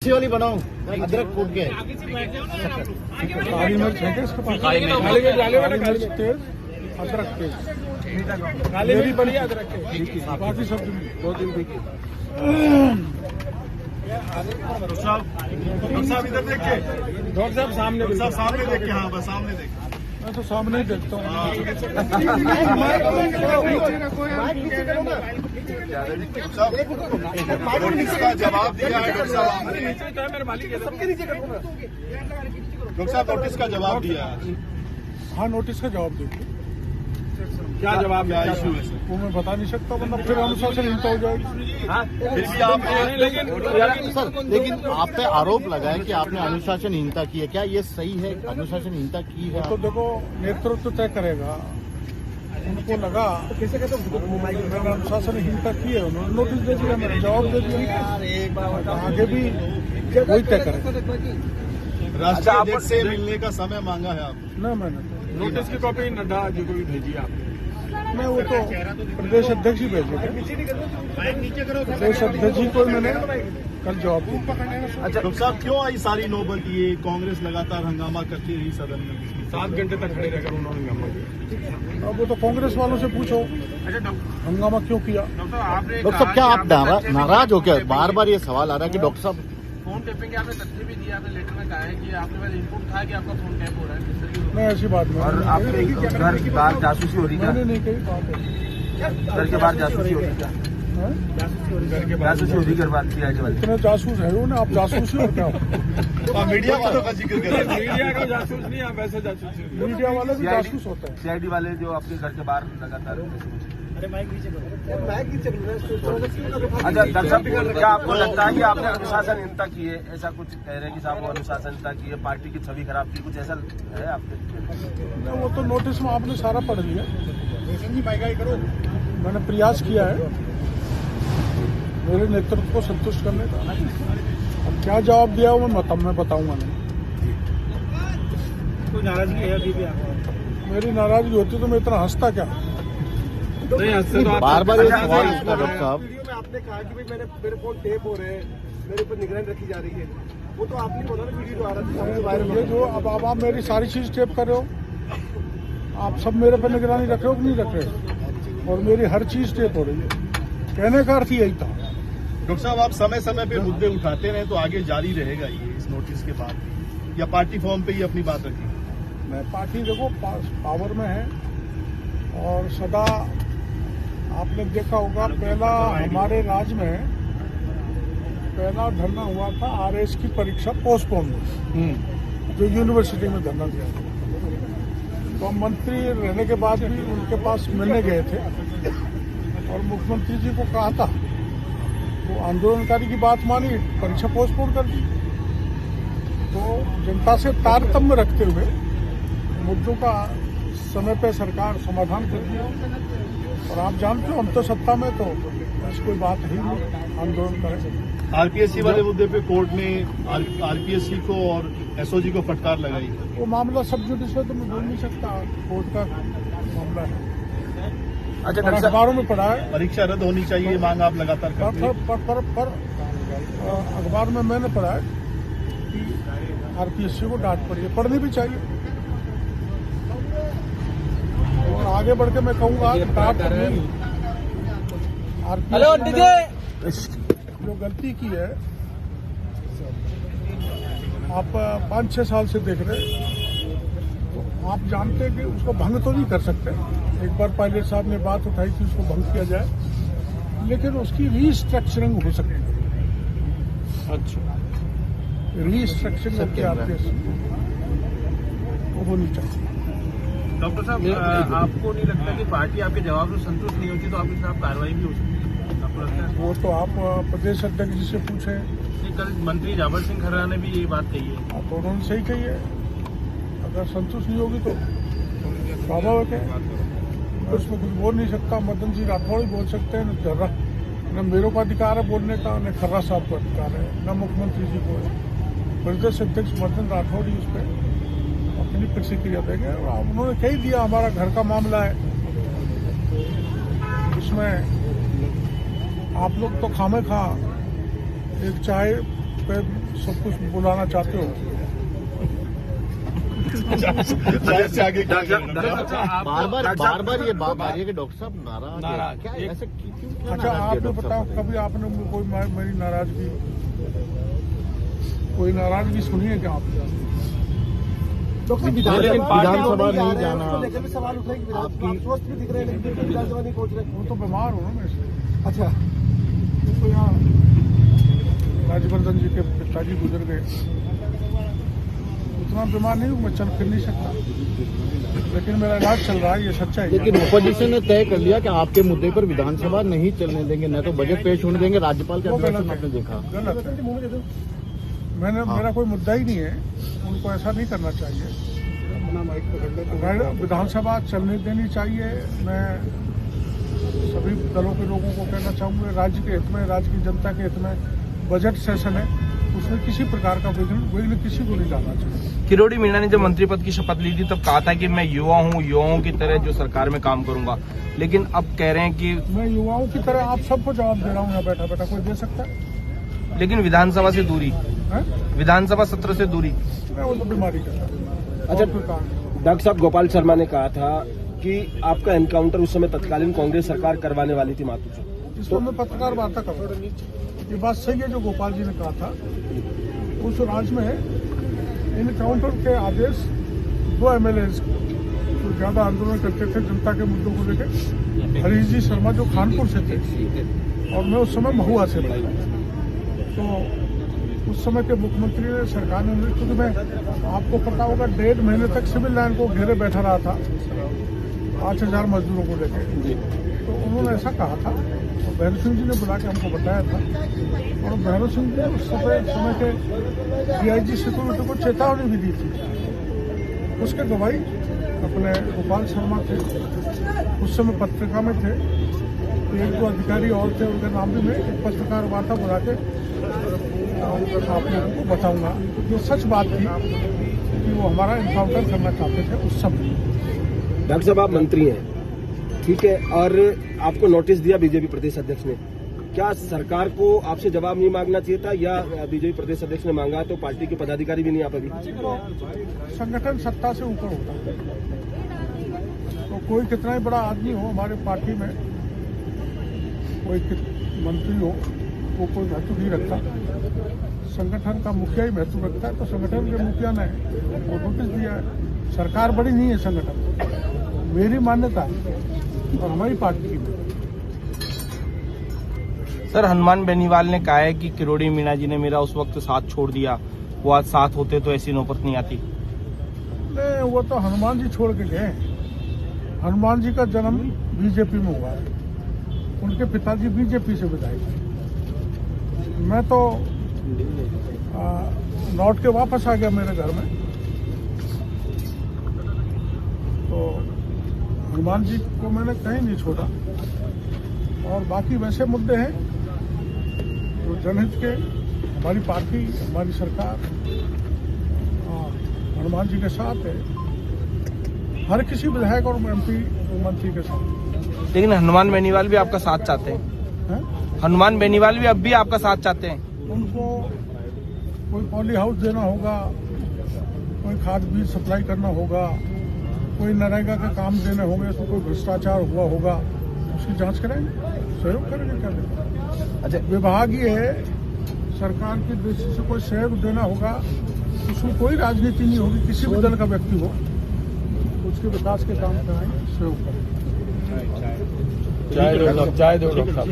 अच्छी वाली बनाओ, अदरक कूट के। काली मिर्च है क्या इसके पास? काली मिर्च तेज, अदरक तेज, काली मिर्च बढ़िया, अदरक तेज, बाकी सब 2 दिन देखिए। डॉक्टर साहब इधर देखिए, डॉक्टर साहब सामने, सामने देखिए। हाँ बस सामने देखिए। मैं तो सामने ही देखता हूँ। इसका जवाब दिया है डॉक्टर साहब आपने। डॉक्टर साहब नोटिस का जवाब दिया है। हाँ, नोटिस का जवाब देखिए। क्या जवाब, क्या इशू है सर? वो मैं बता नहीं सकता, वरना फिर अनुशासनहीनता हो जाएगी। फिर भी आप लेकिन आप पे आरोप लगा है कि आपने अनुशासनहीनता की है, क्या ये सही है? अनुशासनहीनता की है तो देखो, नेतृत्व तय करेगा। उनको लगा मैंने अनुशासनहीनता की है, उन्होंने नोटिस दे दिया, मैंने जवाब दे दिया। आगे भी वही तय करेगा। राष्ट्रीय अध्यक्ष से मिलने का समय मांगा है आप? नहीं, मैंने नोटिस की कॉपी नड्डा जी को भी भेजी आपने? मैं वो तो प्रदेश अध्यक्ष ही भेजे थे। प्रदेश अध्यक्ष ही को मैंने कल जवाब दिया। अच्छा डॉक्टर साहब, क्यों आई सारी नौबत? ये कांग्रेस लगातार हंगामा करती रही सदन में, 7 घंटे तक खड़े रहकर उन्होंने हंगामा किया। अब वो तो कांग्रेस वालों से पूछो हंगामा क्यों किया। डॉक्टर साहब क्या आप नाराज हो क्या? बार बार ये सवाल आ रहा है कि डॉक्टर साहब फोन टेपिंग के आपने तथ्य भी दिया, आपने लेटर में कहा है कि आपके पास इनपुट था कि आपका फोन टैप हो रहा है। नहीं, ऐसी बात नहीं। और आपके घर के बाहर जासूसी हो रही है? मैंने नहीं कही बात है। घर के बाहर जासूसी हो रही है? जासूसी हो रही घर बात किया वाले? इतने जासूस है वो ना, आप जासूस ही और क्या हो? मीडिया वालों का जिक्र कर रहे हैं। मीडिया का जासूस नहीं, आप वैसे जासूस। मीडिया वाले भी जासूस होते हैं। सीआईडी वाले जो आपके घर के बाहर लगातार। अच्छा दर्शक, क्या आपको लगता है कि आपने अनुशासनहीनता की है? ऐसा कुछ कह रहे हैं कि साहब अनुशासनहीनता की है, पार्टी की छवि खराब की, कुछ ऐसा है आपके? वो तो नोटिस में आपने सारा पढ़ लिया। मैंने प्रयास किया है मेरे नेतृत्व को संतुष्ट करने का। अब क्या जवाब दिया वो मैं बताऊंगा नहीं। कोई नाराजगी है अभी भी आपको? मेरी नाराजगी होती तो मैं इतना हंसता क्या? नहीं, हंसते तो बार बार ये सवाल उठता है डॉक्टर साहब। वीडियो में आपने कहा कि भाई मेरे फोन टेप हो रहे हैं, मेरे ऊपर निगरानी रखी जा रही है। वो तो आपने बोला ना, वीडियो आ रहा था वायरल। ये जो अब आप मेरी सारी चीज टेप कर रहे हो, आप सब मेरे पर निगरानी रख रहे हो कि नहीं रख रहे हो? और मेरी हर चीज टेप हो रही है। कहने का अर्थ यही था। डॉक्टर साहब आप समय समय पे मुद्दे उठाते रहे तो आगे जारी रहेगा ये इस नोटिस के बाद, या पार्टी फॉर्म पे ही अपनी बात रखी? मैं पार्टी देखो पावर में है और सदा आपने देखा होगा, पहला हमारे राज्य में पहला धरना हुआ था आरएस की परीक्षा पोस्टपोन में, जो यूनिवर्सिटी में धरना दिया था। तो हम मंत्री रहने के बाद भी उनके पास मिलने गए थे और मुख्यमंत्री जी को कहा था, वो आंदोलनकारी की बात मानी, परीक्षा पोस्टपोन कर दी। तो जनता से तारतम्य रखते हुए मुद्दों का समय पे सरकार समाधान कर दिया। और आप जानते हो हम तो सत्ता में, तो ऐसी कोई बात ही नहीं आंदोलन करें। आरपीएससी वाले मुद्दे पे कोर्ट ने आरपीएससी को और एसओजी को फटकार लगाई। वो मामला सब जुडिस है तो मैं बोल नहीं सकता, कोर्ट का मामला है। अच्छा और अखबारों में पढ़ा है, परीक्षा रद्द होनी चाहिए, ये मांग आप लगातार करते हैं। पर अखबार में मैंने पढ़ा है कि आरपीएससी को डांट पड़ी है, पढ़नी भी चाहिए। और आगे बढ़ के मैं कहूँगा डांट नहीं, आरपीएससी ने जो गलती की है, आप 5-6 साल से देख रहे हैं, तो आप जानते हैं कि उसको भंग तो नहीं कर सकते। एक बार पायलट साहब ने बात उठाई थी उसको भंग किया जाए, लेकिन उसकी रीस्ट्रक्चरिंग हो सकती है। अच्छा, रीस्ट्रक्चरिंग होती है आरपीएससी वो होनी चाहिए। डॉक्टर साहब आपको नहीं लगता कि पार्टी आपके जवाब से संतुष्ट नहीं होती तो आपके खिलाफ कार्रवाई भी हो सकती है? आपको लगता है? वो तो आप प्रदेश अध्यक्ष जी से पूछें। कल मंत्री जावर सिंह खर्रा ने भी यही बात कही है। तो उन्होंने सही कही है, अगर संतुष्ट नहीं होगी तो स्वाभाविक है, उसमें कुछ बोल नहीं सकता। मदन जी राठौड़ ही बोल सकते हैं, न मेरे को अधिकार है बोलने का, न खर्रा साहब को अधिकार है, न मुख्यमंत्री जी को है। प्रदेश अध्यक्ष मदन राठौड़ ही उस पर अपनी प्रतिक्रिया देंगे। उन्होंने कह दिया हमारा घर का मामला है, उसमें आप लोग तो खामे खा एक चाय पे सब कुछ बुलाना चाहते हो। बार बार ये बात आ रही है कि डॉक्टर साहब नाराज है। क्या ऐसे क्यों अच्छा, आप ये बताओ, कभी आपने कोई मेरी नाराजगी, कोई नाराजगी सुनी है क्या आपने? विधानसभा नहीं जाना, लेकर भी सवाल उठे कि आप स्वस्थ भी दिख रहे हैं लेकिन विधानसभा नहीं पहुंच रहे। वो तो बीमार हो ना मैं से। अच्छा, तो यहाँ राजवर्धन जी के पिताजी गुजर गए, उतना बीमार नहीं हूँ मैं, चल फिर नहीं सकता, लेकिन मेरा इलाज चल रहा है, ये सच्चाई। लेकिन ओपोजिशन ने तय कर लिया कि आपके मुद्दे पर विधानसभा नहीं चलने देंगे, न तो बजट पेश होने देंगे। राज्यपाल के अभिभाषण आपने देखा, गलत है। मेरा कोई मुद्दा ही नहीं है, उनको ऐसा नहीं करना चाहिए। विधानसभा चलने देनी चाहिए। मैं सभी दलों के लोगों को कहना चाहूंगा, राज्य के हित में, राज्य की जनता के हित में बजट सेशन है, उसमें किसी प्रकार का विघ्न किसी को नहीं डालना चाहिए। किरोड़ी मीणा ने जब मंत्री पद की शपथ ली थी तब कहा था कि मैं युवा हूँ, युवाओं की तरह जो सरकार में काम करूंगा, लेकिन अब कह रहे हैं कि मैं युवाओं की तरह आप सबको जवाब दे रहा हूँ, यहाँ बैठा बैठा कोई दे सकता है? लेकिन विधानसभा से दूरी, विधानसभा सत्र से दूरी। मैं वो तो बीमारी का। अच्छा, डॉक्टर साहब, गोपाल शर्मा ने कहा था कि आपका एनकाउंटर उस समय तत्कालीन कांग्रेस सरकार करवाने वाली थी मातू से। इसको मैं पत्रकार वार्ता करूँ, ये बात सही है जो गोपाल जी ने कहा था। उस राज्य में इनकाउंटर के आदेश 2 MLA जो ज्यादा आंदोलन करते थे जनता के मुद्दों को लेकर, हरीश जी शर्मा जो कानपुर से थे और मैं उस समय महुआ से बना, तो उस समय के मुख्यमंत्री ने, सरकार ने, क्योंकि मैं आपको पता होगा 1.5 महीने तक सिविल लाइन को घेरे बैठा रहा था 5000 मजदूरों को लेकर, तो उन्होंने ऐसा कहा था और भैरव सिंह जी ने बुला के हमको बताया था, और भैरव सिंह जी ने उस समय के DIG सिक्योरिटी को चेतावनी भी दी थी। उसके गवाही अपने गोपाल शर्मा थे, उस समय पत्रिका में थे, 1-2 अधिकारी और थे, उनके नाम भी मैं एक पत्रकार वार्ता बुला के आप लोगों को बताऊंगा। जो सच बात थी कि वो हमारा इनकाउंटर करना चाहते थे उस समय। डॉक्टर साहब, आप मंत्री हैं, ठीक है, और आपको नोटिस दिया बीजेपी प्रदेश अध्यक्ष ने, क्या सरकार को आपसे जवाब नहीं मांगना चाहिए था, या बीजेपी प्रदेश अध्यक्ष ने मांगा तो पार्टी के पदाधिकारी भी नहीं आ पाए? तो संगठन सत्ता से ऊपर होता है, तो कोई कितना ही बड़ा आदमी हो हमारे पार्टी में, कोई मंत्री हो, वो कोई महत्व नहीं रखता, संगठन का मुखिया ही महत्व रखता है। तो संगठन के मुखिया ने वो नोटिस दिया है। सरकार बड़ी नहीं है संगठन, मेरी मान्यता है और हमारी पार्टी की। सर, हनुमान बेनीवाल ने कहा है कि किरोड़ी मीणा जी ने मेरा उस वक्त साथ छोड़ दिया, वो आज साथ होते तो ऐसी नौबत नहीं आती। नहीं, वो तो हनुमान जी छोड़ के गए। हनुमान जी का जन्म बीजेपी में हुआ है, उनके पिताजी बीजेपी से विधायक थे। मैं तो लौट के वापस आ गया मेरे घर में, तो हनुमान जी को मैंने कहीं नहीं छोड़ा। और बाकी वैसे मुद्दे हैं जो जनहित के, हमारी पार्टी, हमारी सरकार हनुमान जी के साथ है, हर किसी विधायक और MP मंत्री के साथ। लेकिन हनुमान बेनीवाल भी आपका साथ चाहते हैं, हनुमान बेनीवाल भी अब भी आपका साथ चाहते हैं। उनको कोई पॉली हाउस देना होगा, कोई खाद बीज सप्लाई करना होगा, कोई नरेगा के काम देने होंगे, उसमें कोई भ्रष्टाचार हुआ होगा, उसकी जांच करेंगे, सहयोग करेंगे। क्या अच्छा, विभाग ये है, सरकार की दृष्टि से कोई सहयोग देना होगा, उसमें कोई राजनीति नहीं होगी, किसी भी दल का व्यक्ति हो, उसके विकास के काम कराएंगे, सहयोग करेंगे। चाय दो डॉक्टर साहब,